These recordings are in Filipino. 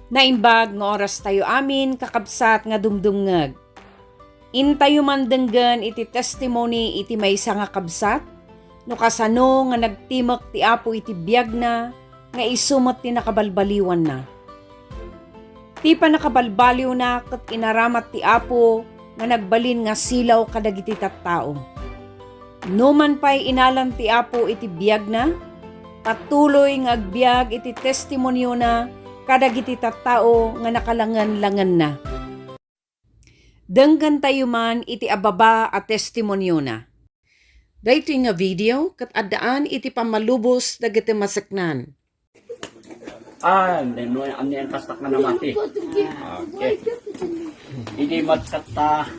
Naimbag nga oras tayo amin kakabsat nga dumdumngeg. Intayo man denggan iti testimony iti maysa nga kabsat, no kasano nga nagtimek ti Apo iti biyag na, nga isumet ti nakabalbaliwan na. Ti pa nakabalbaliw na ket inaramat ti Apo nga nagbalin nga silaw kadagiti tattao. No man pa'y inalan ti Apo iti biyag na, patuloy nga agbiag iti testimonyo na kadagiti tattao nga nakalangan-langan na. Denggan tayo man iti ababa at testimonyo na. Dahito nga video kat adaan iti pamalubos dagiti masaknan. Ano yan kastak na namati. Okay. Hindi matkata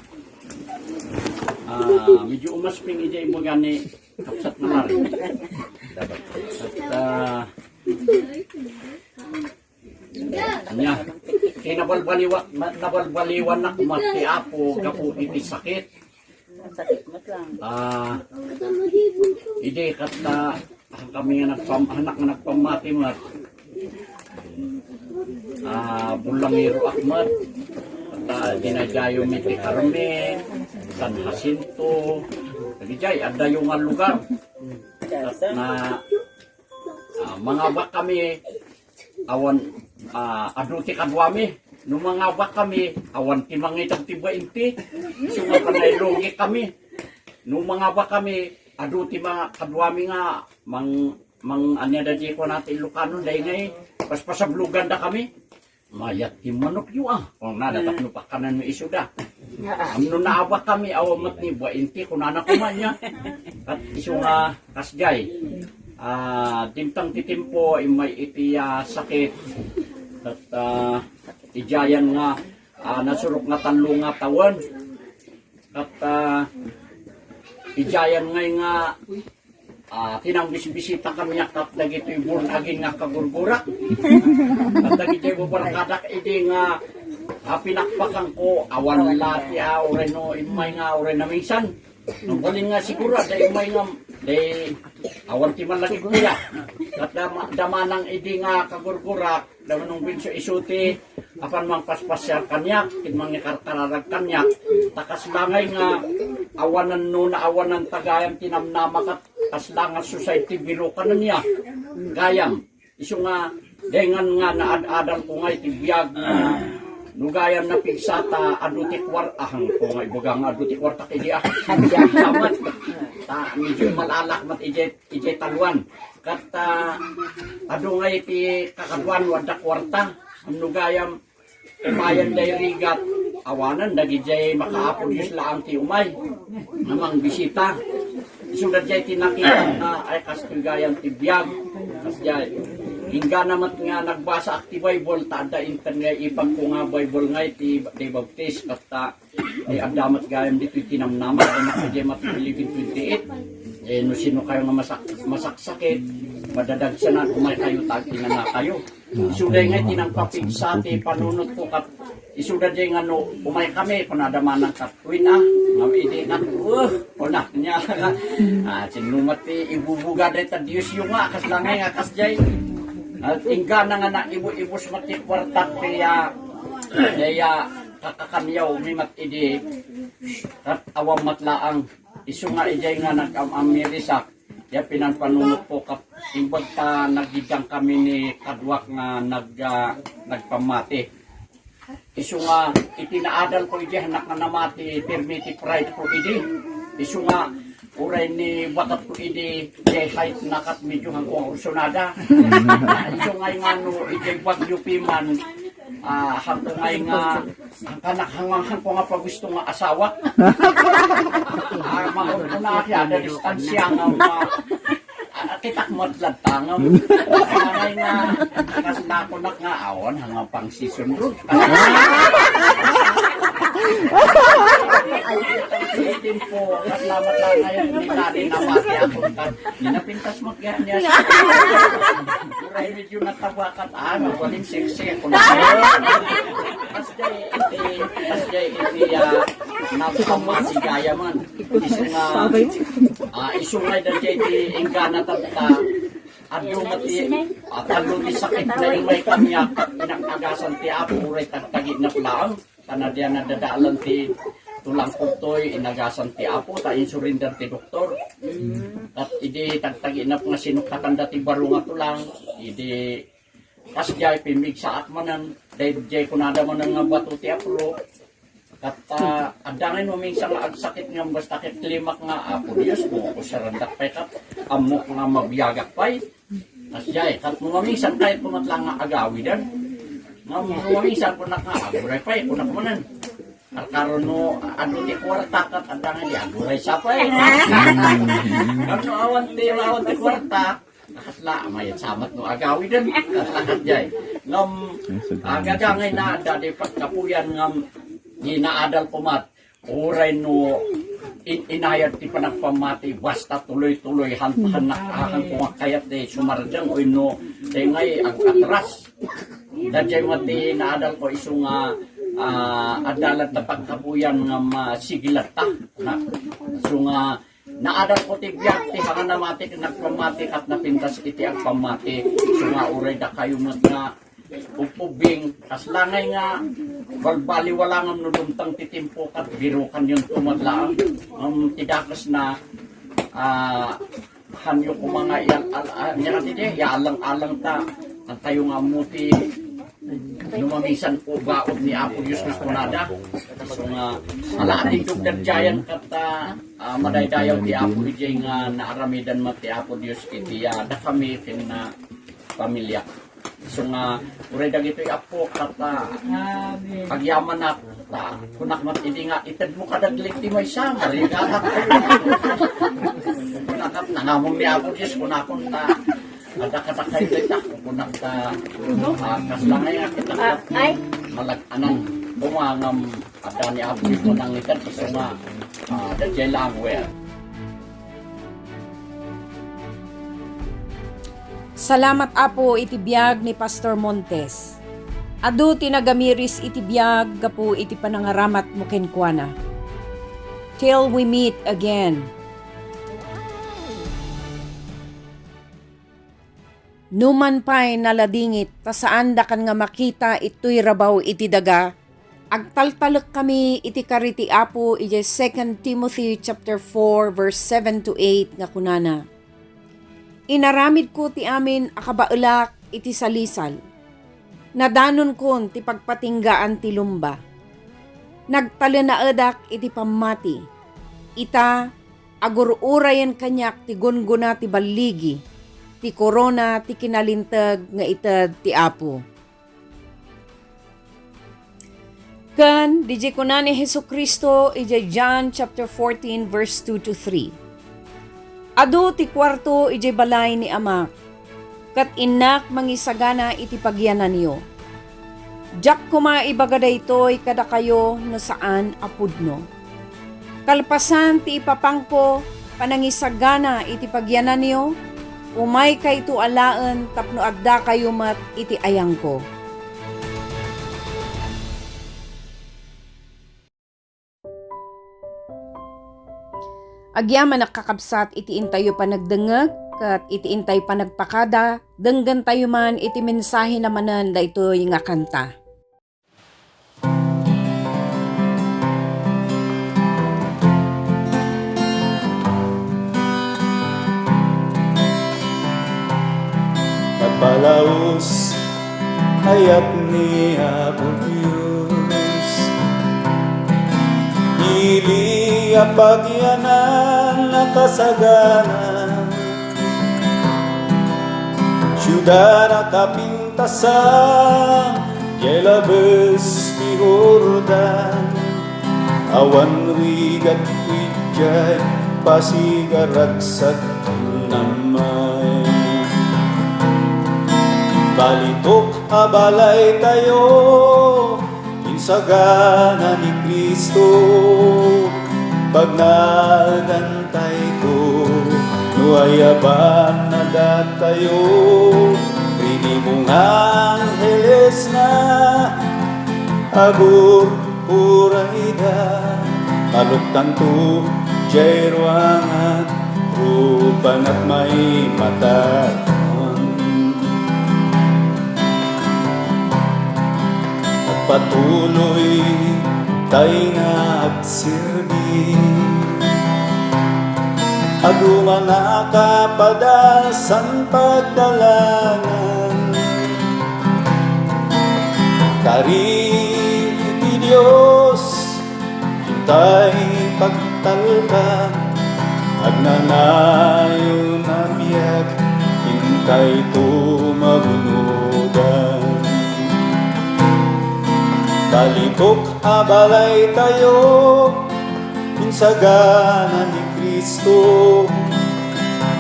medyo umasping ijay mo gani kapsat na mari. At nya nabalbaliwan na kumati Apo kapo iti sakit. Ide kata kami nga anak nga nagpamati mat Bulangiro Ahmad at dinadayo miti Carmen, San Jacinto, nagijay ada yung nga lugar at na mga bak kami awan aduti kadwami no mga bak kami awan timang itang tiba inti sunga panay logi kami no mga bak kami aduti mga kadwami nga mang anya daji ko natin Ilocano dahil ngay paspasablugan da kami mayat ti manok yu kung nadatak no pakanan mo isuda amno naabak kami awamat ni ba inti kung anak kumanya at isu nga kasjay timtang titimpo may iti sakit at ijayan nga nasurok nga tanlo nga taon at ijayan nga tinang bisita kami yakap dagito ibon aging nga kagurgurak at dagito ibo barakadak idi nga pinakpakan ko awan lati oray no imay nga oray na minsan nung baling nga siguro da imay nga day awan timan lagi kuya at damanang idi nga kagurgurak damanong binso isuti apan mang paspasyal kanyak kinmang kararag kanyak takas langay nga awanan no na awanan tagayam tinamnamakat aslangan society bilokan na niya gayam isu nga dengan nga naad-adal ko nga itibiyag nugayam na pigsata adutikwar ahang ko nga ibugang adutikwar takidi samat medyo malalak mat ije talwan kat adu nga iti kakadwan wadak kwarta nugayam umayan day rigat awanan dagijay makaapod yus laang ti umay namang bisita sudah jay tinakita na ay kastigayan ti biyag kasjay hingga naman nga nagbasa akti Bible ta da internet ipag ko nga Bible nga ti day baptist at ay adamat gayam dito tinamnaman ay nakajay matipilipin 28 no sino kayo nga masaksakit madadag siya na kumay kayo tagtingan na kayo isuday nga tinangpapigsati panunot ko kat isuda jay nga no umay kami panadaman ng katwin nga idi nga ona nya sinumat ti ibubuga day ta Dios yung nga kas langay nga kasjay at ingana nga na ibu-ibus mati kwartak kaya kakakamiyaw mimat idi at awam matlaang isu nga ijay nga nag-amirisak ya pinanpanunot po kap imbag ta nagidang kami ni kadwak nga nagpamati isu nga itinaadal ko ijay hanak nga namati permiti pride ko idi isu nga uray ni wakat ko idi jay height nakat medyo hangkong ursunada isu nga no ijay bagyo piman hangkong ngay nga hangkang ko nga pagusto nga asawa mauna kaya ada distansya nga kitak matlat tangam ngay nga kas nakunak nga awon hanggang pang season road itin po kaslamat lang ngayon ni tali na mati ako ninapintas magganyan uray medyo natabakat waling seksi ako na kasjay iti napamasi man isu nga isu nga dati iti ingana tata Ado mati atalo ti sakit na yung may kanya at inakagasan ti apo uray tagtagit na lang kanadyan na dadaalan ti tulang puktoy inagasan ti apo ta insurinder ti doktor at idi tagtagit na nga sinukatan dati baro nga tulang idi kasjay pimig sa akmanan dahil jay kunada mo nga bato ti apro at adangin mo minsan nga agsakit nga basta kit limak nga apo Diyos mo ko sarandak pay kat amok nga mabiyagak pay kasjay kat mo minsan kahit pumatlang nga agawi dan nga mo minsan kunak nga aguray pay kunak mo nan karon no ado ti kwarta kat adangin di aguray sa pay ano awan ti kwarta nakasla may samat no agawi dan kasjay ngam agadangay na dadi pagkapuyan ngam ginaadal kumat uray no inayat ti panagpamati basta tuloy-tuloy hanak kumakayat de sumarjang o no dengay ang atras dadjay mati naadal ko iso nga adalat na pagkabuyan nga masigilat ta so nga naadal ko ti biyak ti hanga namati nagpamati at napintas iti ang pamati so nga uray da kayo mat nga upubing kaslangay nga balbali wala nga nulumtang titimpo kat birukan yung tumadlaan tidakas na hanyo ko mga ialang-alang ta ang tayo nga muti lumamisan po baod ni Apo Diyos na kunada so nga alaating tugdad jayan kat madaydayaw ti Apo Ijay nga naaramidan mat ti Apo Diyos iti da kami kin na pamilya so nga uray dagitoy apo kat pagyaman na kunak mat hindi nga itad mo kadaglik ti may sama rigalat kunakat nangamong ni Apo Diyos kunakon ta ada katakay kita kunak ta kaslangay nga kita malag-anan bumangam ada ni Apo Diyos mo nang ikan so nga dadjay lang well. Salamat Apo iti biyag ni Pastor Montes. Adu tinagamiris iti biyag gapu iti panangaramat mo kenkwana. Till we meet again. Numan pa'y naladingit ta saan da kan nga makita ito'y rabaw iti daga. Agtaltalek kami iti kariti Apo iti 2 Timothy chapter 4 verse 7 to 8 nga kunana. Inaramid ko ti amin akabaelak iti salisal. Nadanon kon ti pagpatinggaan ti lumba. Nagtalenaadak iti pamati. Ita agururayan kanyak ti gunguna ti baligi. Ti korona ti kinalintag nga ited ti Apo. Kan DJ kunan ni Hesukristo iti John chapter 14 verse 2 to 3. Adu ti kwarto iti balay ni Ama, kat inak mangisagana iti pagyanan niyo. Jak kuma ibagada ito'y kada kayo no saan apudno. Kalpasan ti ipapangko panangisagana iti pagyanan niyo, umay kay ito alaan tapno agda kayo mat iti ayang ko. Agyaman nakakabsat iti intayo panagdengeg kat iti intay panagpakada denggan tayo man iti mensahe namanan da ito yung nga kanta. Kapalaos hayat ni Apo Diyos ili apagyanan nakasaganan syuda nakapintasan jelabes di Jordan awan rigat wijay pasigaragsak namay balitok abalay tayo insagana ni Kristo pagnagantay ko nuayaban na datayo rini mong angeles na agur urayda maluktan to jay ruangan rupan at may mata patuloy tayo nga agsilbi. Adu mga kapadasan pagdalangan, kari ti Diyos hintay pagtalkan, agnanayon na biyak hintay tumabunudan. Balitok abalay tayo insagana ni Kristo,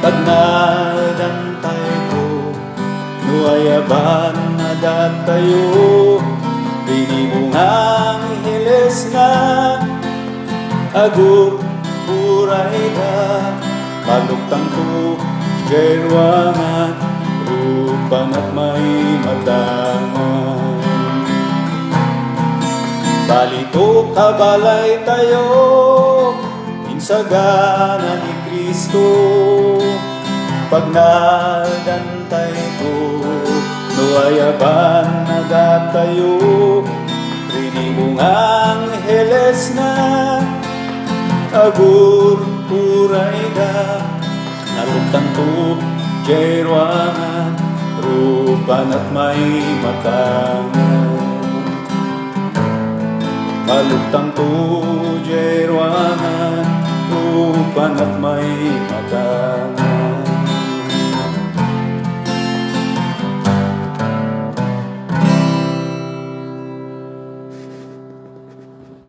pagnadantay ko nuayaban na datayo, binibungang hiles na ago puray da, kalugtang ko jerwangan, rupan at may matangan. Balito kabalay tayo insagana ni Kristo, pagnadantay ko nuayaban na datayo, rinibungang heles na agur puray da, nalutang ko jerwangan, rupan at may matangan. Malutang to jerwangan, rupan at may matangan.